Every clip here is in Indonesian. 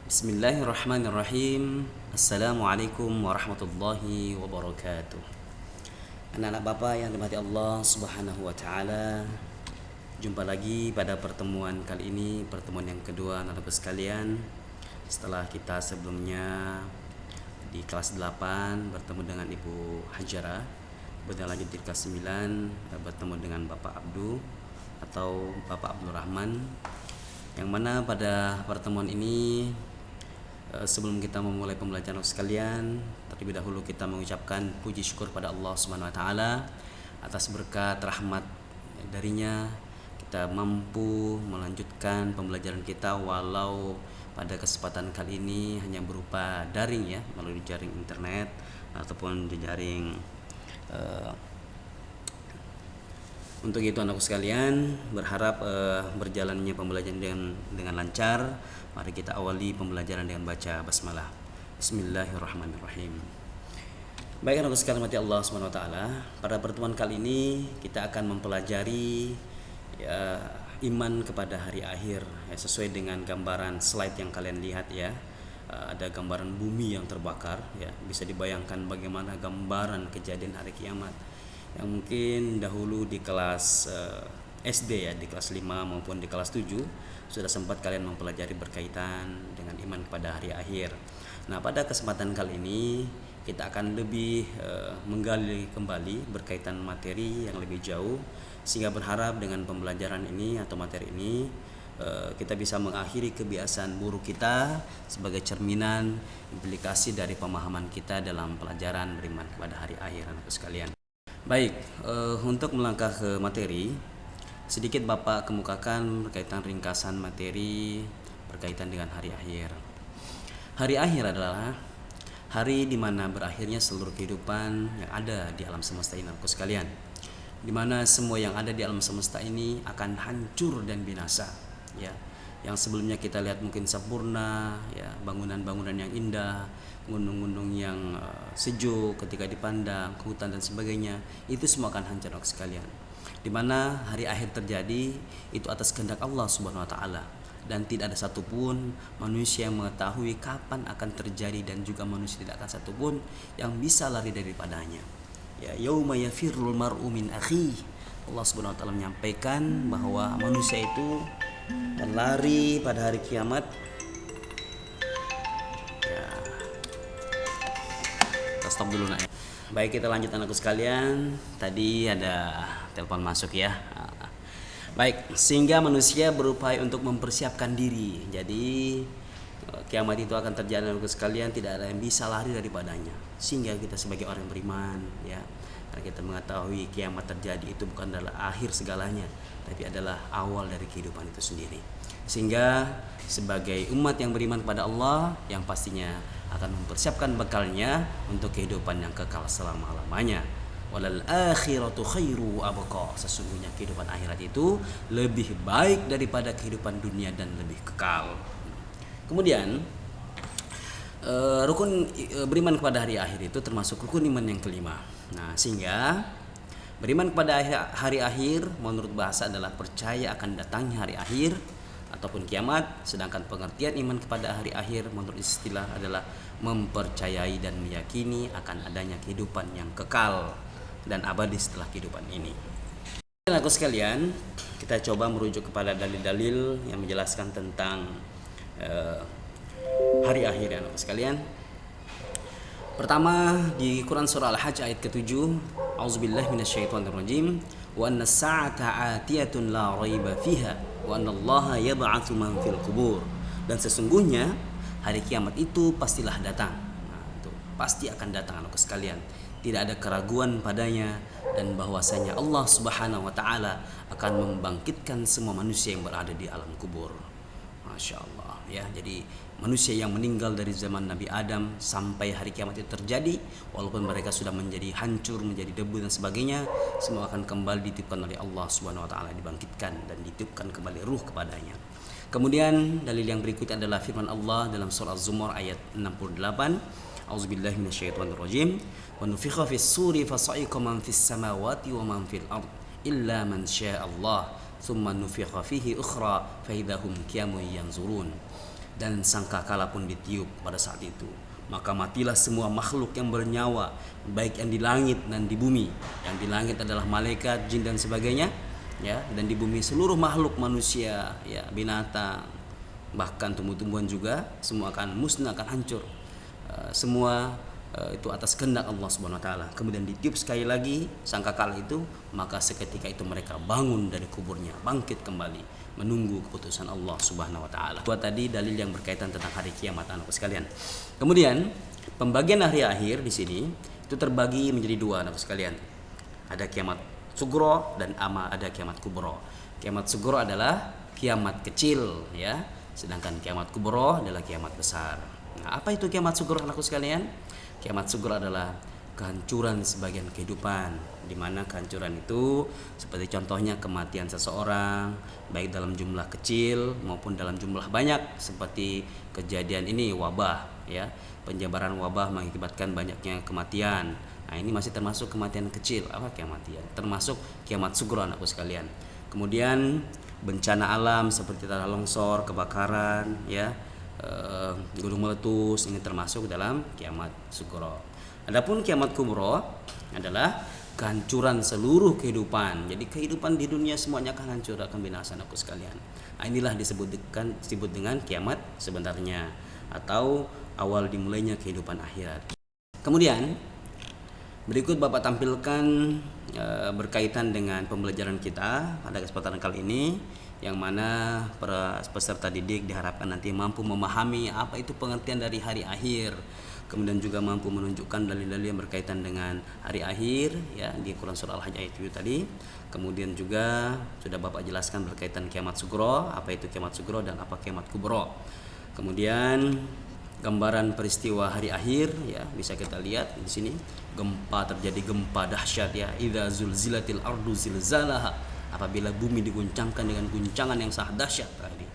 Bismillahirrahmanirrahim. Assalamualaikum warahmatullahi wabarakatuh. Anak-anak Bapak yang dirahmati Allah Subhanahu wa taala. Jumpa lagi pada pertemuan kali ini, pertemuan yang kedua anak-anak sekalian. Setelah kita sebelumnya di kelas 8 bertemu dengan Ibu Hajara, kemudian lanjut di kelas 9 bertemu dengan Bapak Abdu atau Bapak Abdul Rahman. Yang mana pada pertemuan ini sebelum kita memulai pembelajaran sekalian, terlebih dahulu kita mengucapkan puji syukur pada Allah Subhanahu wa taala atas berkat rahmat darinya kita mampu melanjutkan pembelajaran kita walau pada kesempatan kali ini hanya berupa daring ya, melalui jaring internet ataupun jaring untuk itu anakku sekalian, berharap berjalannya pembelajaran dengan lancar. Mari kita awali pembelajaran dengan baca basmalah. Bismillahirrahmanirrahim. Baik anakku sekalian mati Allah Subhanahu wa taala, pada pertemuan kali ini kita akan mempelajari ya, iman kepada hari akhir ya, sesuai dengan gambaran slide yang kalian lihat ya. Ada gambaran bumi yang terbakar ya, bisa dibayangkan bagaimana gambaran kejadian hari kiamat yang mungkin dahulu di kelas SD ya, di kelas 5 maupun di kelas 7 sudah sempat kalian mempelajari berkaitan dengan iman kepada hari akhir. Nah, pada kesempatan kali ini kita akan lebih menggali kembali berkaitan materi yang lebih jauh, sehingga berharap dengan pembelajaran ini atau materi ini kita bisa mengakhiri kebiasaan buruk kita sebagai cerminan implikasi dari pemahaman kita dalam pelajaran beriman kepada hari akhir anak sekalian. Baik, untuk melangkah ke materi, sedikit Bapak kemukakan berkaitan ringkasan materi berkaitan dengan hari akhir. Hari akhir adalah hari di mana berakhirnya seluruh kehidupan yang ada di alam semesta ini, anak sekalian. Di mana semua yang ada di alam semesta ini akan hancur dan binasa, ya. Yang sebelumnya kita lihat mungkin sempurna, ya, bangunan-bangunan yang indah, gunung-gunung yang sejuk ketika dipandang, hutan dan sebagainya, itu semua akan hancur sekalian. Di mana hari akhir terjadi itu atas kehendak Allah Subhanahu wa taala, dan tidak ada satupun manusia yang mengetahui kapan akan terjadi, dan juga manusia tidak akan satupun yang bisa lari daripadanya. Ya, yauma yafirrul mar'u min akhihi. Allah Subhanahu wa taala menyampaikan bahwa manusia itu dan lari pada hari kiamat. Ya, kita stop dulu nak. Baik, kita lanjut anakku sekalian. Tadi ada telepon masuk ya. Baik, sehingga manusia berupaya untuk mempersiapkan diri. Jadi kiamat itu akan terjadi anakku sekalian, tidak ada yang bisa lari daripadanya. Sehingga kita sebagai orang beriman ya, karena kita mengetahui kiamat terjadi itu bukan adalah akhir segalanya, tapi adalah awal dari kehidupan itu sendiri. Sehingga sebagai umat yang beriman kepada Allah, yang pastinya akan mempersiapkan bekalnya untuk kehidupan yang kekal selama-lamanya. Walal akhiratu khairu wa abqa. Sesungguhnya kehidupan akhirat itu lebih baik daripada kehidupan dunia dan lebih kekal. Kemudian rukun beriman kepada hari akhir itu termasuk rukun iman yang kelima. Nah, sehingga beriman kepada hari akhir menurut bahasa adalah percaya akan datangnya hari akhir ataupun kiamat, sedangkan pengertian iman kepada hari akhir menurut istilah adalah mempercayai dan meyakini akan adanya kehidupan yang kekal dan abadi setelah kehidupan ini. Dan aku sekalian, kita coba merujuk kepada dalil-dalil yang menjelaskan tentang hari akhir ya anak sekalian. Pertama di Quran surah Al-Hajj ayat ke-7, A'udzubillahi minasyaitonirrajim, wa anna as-sa'ata 'atiyatun la raiba fiha wa anna Allaha yab'atsu man fil qubur. Dan sesungguhnya hari kiamat itu pastilah datang. Nah, itu pasti akan datang anak sekalian. Tidak ada keraguan padanya, dan bahwasanya Allah Subhanahu wa taala akan membangkitkan semua manusia yang berada di alam kubur. Masya Allah ya. Jadi manusia yang meninggal dari zaman Nabi Adam sampai hari kiamat itu terjadi, walaupun mereka sudah menjadi hancur, menjadi debu dan sebagainya, semua akan kembali dititipkan oleh Allah Subhanahu wa taala, dibangkitkan dan dititipkan kembali ruh kepadanya. Kemudian dalil yang berikutnya adalah firman Allah dalam surah Az-Zumar ayat 68. A'udzubillahi minasyaitonirrajim. Wa nufikha fis suri fasa'iqa man fis samawati wa man fil ard illa man syaa Allah. Tsumma nufikha fihi ukhra fa idahum qiyamun yanzurun. dan sangkakala pun ditiup pada saat itu. Maka matilah semua makhluk yang bernyawa, baik yang di langit dan di bumi. Yang di langit adalah malaikat, jin dan sebagainya, ya, dan di bumi seluruh makhluk manusia, ya, binatang, bahkan tumbuh-tumbuhan juga, semua akan musnah, akan hancur. Semua itu atas kehendak Allah Subhanahu wa taala. Kemudian ditiup sekali lagi sangkakala itu, maka seketika itu mereka bangun dari kuburnya, bangkit kembali menunggu keputusan Allah Subhanahu wa taala. Dua tadi dalil yang berkaitan tentang hari kiamat anakku sekalian. Kemudian pembagian hari akhir di sini itu terbagi menjadi dua anakku sekalian. Ada kiamat sugro dan ada kiamat kubro. Kiamat sugro adalah kiamat kecil, ya, sedangkan kiamat kubro adalah kiamat besar. Nah, apa itu kiamat sugro anakku sekalian? Kiamat sugro adalah kehancuran sebagian kehidupan, di mana kehancuran itu seperti contohnya kematian seseorang, baik dalam jumlah kecil maupun dalam jumlah banyak, seperti kejadian ini wabah, ya, penyebaran wabah mengakibatkan banyaknya kematian. Nah, ini masih termasuk kematian kecil, apa kematian? Termasuk kiamat sugro anakku sekalian. Kemudian bencana alam seperti tanah longsor, kebakaran, ya, gunung meletus, ini termasuk dalam kiamat sugro. Adapun kiamat kubro adalah kehancuran seluruh kehidupan. Jadi kehidupan di dunia semuanya akan hancur, akan binasa anakku sekalian. Nah, inilah disebut dengan kiamat sebenarnya, atau awal dimulainya kehidupan akhirat. Kemudian berikut Bapak tampilkan berkaitan dengan pembelajaran kita pada kesempatan kali ini, yang mana para peserta didik diharapkan nanti mampu memahami apa itu pengertian dari hari akhir, kemudian juga mampu menunjukkan dalil-dalil yang berkaitan dengan hari akhir, ya, di Quran surah Al-Hajj ayat 7 tadi. Kemudian juga sudah Bapak jelaskan berkaitan kiamat sugro, apa itu kiamat sugro dan apa kiamat kubro. Kemudian gambaran peristiwa hari akhir, ya, bisa kita lihat di sini. Terjadi gempa dahsyat, ya, idza zulzilatil ardu zilzalaha, apabila bumi diguncangkan dengan guncangan yang sangat dahsyat tadi.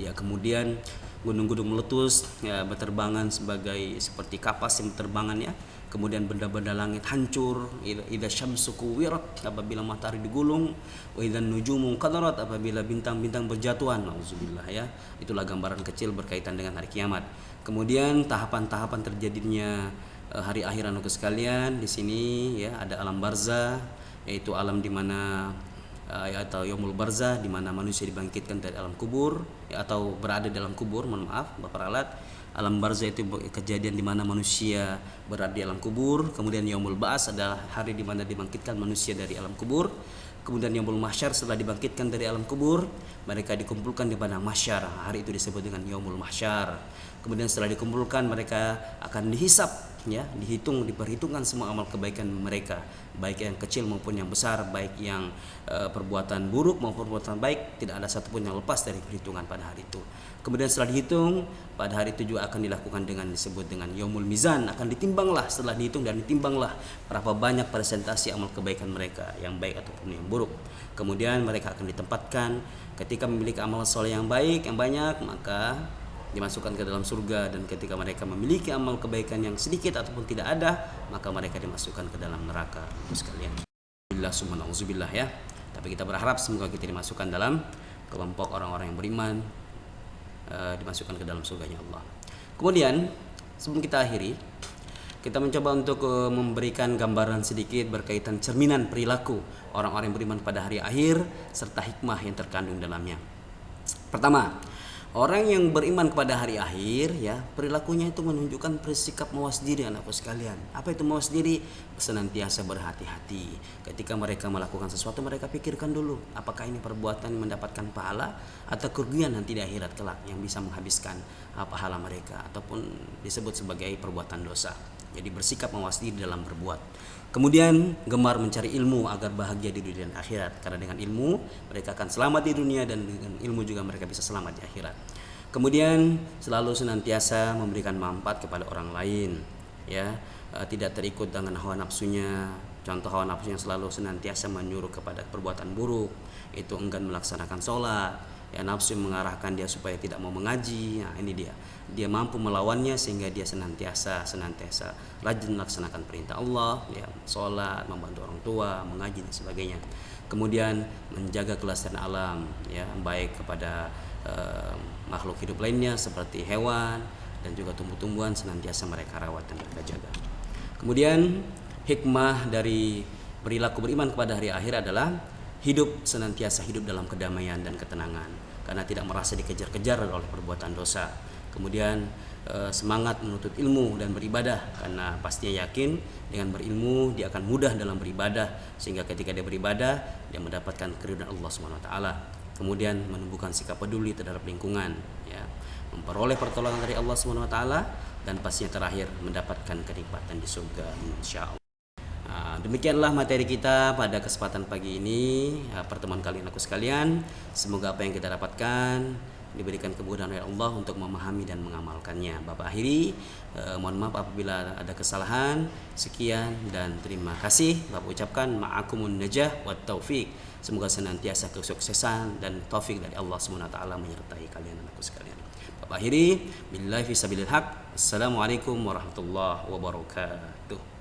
Ya, kemudian gunung-gunung meletus, ya, berterbangan seperti kapas yang berterbangan, ya. Kemudian benda-benda langit hancur, idza syamsu kuwirat, apabila matahari digulung, wa idzan nujumu qadarat, apabila bintang-bintang berjatuhan, nauzubillah, ya. Itulah gambaran kecil berkaitan dengan hari kiamat. Kemudian tahapan-tahapan terjadinya hari akhir anakku sekalian, di sini, ya, ada alam barzah, yaitu alam di mana atau yaumul barzah, di mana manusia dibangkitkan dari alam kubur, ya, atau berada dalam kubur, mohon maaf Bapak Ralat. Alam barzah itu kejadian di mana manusia berada di alam kubur. Kemudian yaumul ba'ats adalah hari di mana dibangkitkan manusia dari alam kubur. Kemudian yaumul mahsyar, setelah dibangkitkan dari alam kubur, mereka dikumpulkan di padang mahsyar. Hari itu disebut dengan yaumul mahsyar. Kemudian setelah dikumpulkan, mereka akan dihisap, ya, diperhitungkan semua amal kebaikan mereka, baik yang kecil maupun yang besar, baik yang perbuatan buruk maupun perbuatan baik, tidak ada satupun yang lepas dari perhitungan pada hari itu. Kemudian setelah dihitung, pada hari itu juga akan dilakukan dengan disebut dengan yaumul mizan, akan ditimbanglah, setelah dihitung dan ditimbanglah berapa banyak presentasi amal kebaikan mereka, yang baik ataupun yang buruk. Kemudian mereka akan ditempatkan, ketika memiliki amal soleh yang baik, yang banyak, maka dimasukkan ke dalam surga, dan ketika mereka memiliki amal kebaikan yang sedikit ataupun tidak ada, maka mereka dimasukkan ke dalam neraka. Sekalian, billah summa na'udzubillah, ya. Tapi kita berharap semoga kita dimasukkan dalam kelompok orang-orang yang beriman, dimasukkan ke dalam surganya Allah. Kemudian sebelum kita akhiri, kita mencoba untuk memberikan gambaran sedikit berkaitan cerminan perilaku orang-orang yang beriman pada hari akhir serta hikmah yang terkandung dalamnya. Pertama, orang yang beriman kepada hari akhir, ya, perilakunya itu menunjukkan bersikap mawas diri anakku sekalian. Apa itu mawas diri? Senantiasa berhati-hati. Ketika mereka melakukan sesuatu, mereka pikirkan dulu, apakah ini perbuatan mendapatkan pahala atau kerugian nanti di akhirat kelak yang bisa menghabiskan pahala mereka, ataupun disebut sebagai perbuatan dosa. Jadi bersikap mawas diri dalam berbuat. Kemudian gemar mencari ilmu agar bahagia di dunia dan akhirat, karena dengan ilmu mereka akan selamat di dunia, dan dengan ilmu juga mereka bisa selamat di akhirat. Kemudian selalu senantiasa memberikan manfaat kepada orang lain, ya, tidak terikut dengan hawa nafsunya. Contoh hawa nafsunya selalu senantiasa menyuruh kepada perbuatan buruk, itu enggan melaksanakan sholat, ya, nafsu mengarahkan dia supaya tidak mau mengaji. Nah, ini dia mampu melawannya sehingga dia senantiasa rajin melaksanakan perintah Allah, ya, sholat, membantu orang tua, mengaji dan sebagainya. Kemudian menjaga kelestarian alam, ya, baik kepada makhluk hidup lainnya seperti hewan dan juga tumbuh-tumbuhan senantiasa mereka rawat dan mereka jaga. Kemudian hikmah dari perilaku beriman kepada hari akhir adalah senantiasa hidup dalam kedamaian dan ketenangan karena tidak merasa dikejar-kejar oleh perbuatan dosa. Kemudian semangat menuntut ilmu dan beribadah karena pastinya yakin dengan berilmu dia akan mudah dalam beribadah, sehingga ketika dia beribadah dia mendapatkan keridhaan Allah Subhanahu wa taala. Kemudian menumbuhkan sikap peduli terhadap lingkungan, ya, memperoleh pertolongan dari Allah Subhanahu wa taala, dan pastinya terakhir mendapatkan kenikmatan di surga insyaallah. Demikianlah materi kita pada kesempatan pagi ini, pertemuan kalian aku sekalian. Semoga apa yang kita dapatkan diberikan kemudahan oleh Allah untuk memahami dan mengamalkannya. Bapak akhiri, mohon maaf apabila ada kesalahan. Sekian dan terima kasih. Bapak ucapkan ma'akumun najah wa taufik. Semoga senantiasa kesuksesan dan taufik dari Allah Subhanahu wa taala menyertai kalian dan aku sekalian. Bapak akhiri, billahi fi sabilil haq. Assalamualaikum warahmatullahi wabarakatuh.